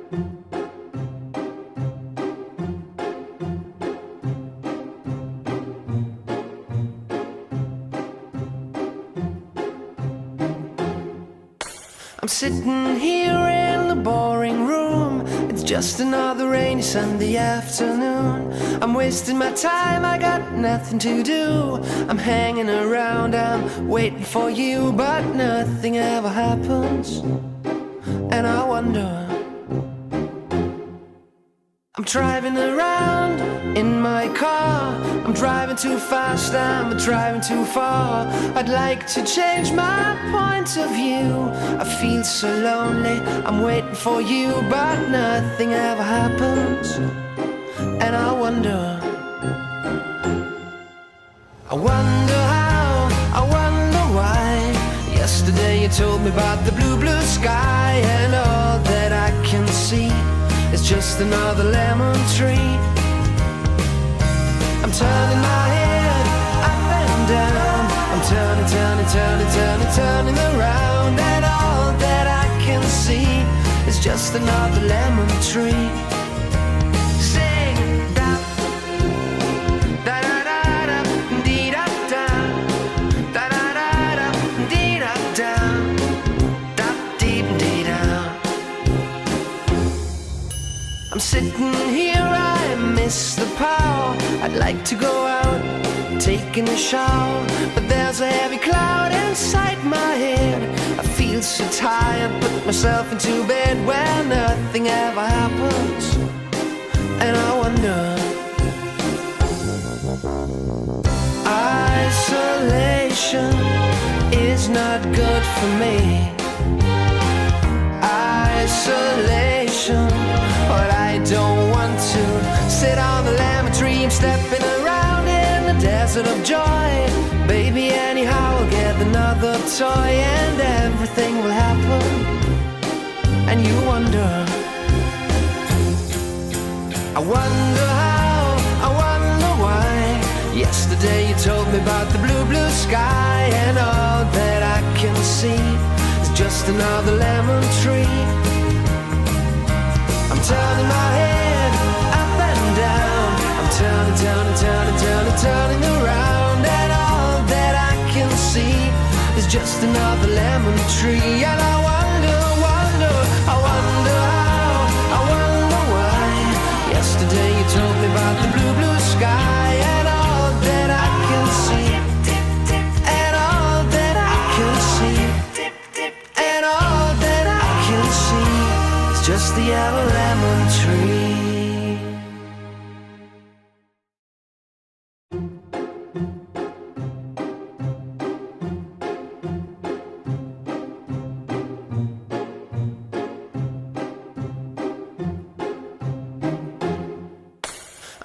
I'm sitting here in the boring room. It's just another rainy Sunday afternoon. I'm wasting my time, I got nothing to do. I'm hanging around, I'm waiting for you, but nothing ever happens. And I wonder, I'm driving around in my car. I'm driving too fast, I'm driving too far. I'd like to change my point of view. I feel so lonely, I'm waiting for you, but nothing ever happens. And I wonder how, I wonder why. Yesterday you told me about the blue, blue sky, and all that I can see it's just another lemon tree. I'm turning my head up and down. I'm turning around, and all that I can see is just another lemon tree. Sing da da da da da dee da da da da da da dee da da da dee dee da. I'm sitting here, I miss the power. I'd like to go out, taking a shower, but there's a heavy cloud inside my head. I feel so tired, put myself into bed where nothing ever happens. And I wonder, isolation is not good for me. Isolation, but I don't want to sit on the lemon tree. I'm stepping around in the desert of joy. Baby, anyhow I'll get another toy, and everything will happen. And you wonder, I wonder how, I wonder why. Yesterday you told me about the blue, blue sky, and all that I can see is just another lemon tree. I'm turning my head up and down. I'm turning around, and all that I can see is just another lemon tree. And I wonder how, I wonder why. Yesterday you told me about the blue, blue sky, and all that I can see, and all that I can see, and all that I can see is just the yellow lemon tree.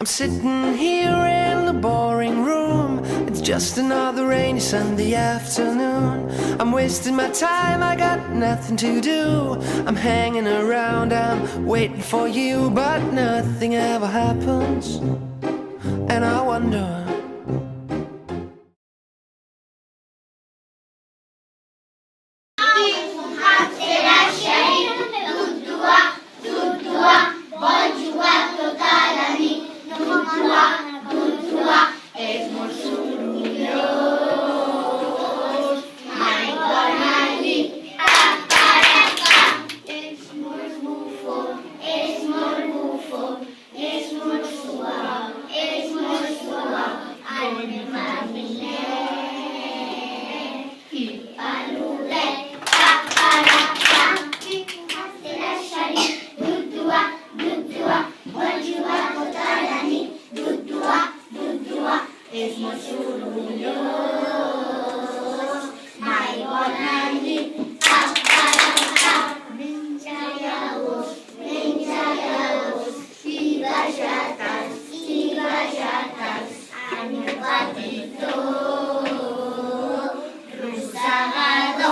I'm sitting here in the boring room. It's just another rainy Sunday afternoon. I'm wasting my time, I got nothing to do. I'm hanging around, I'm waiting for you, but nothing ever happens. And I wonder, Rusagado,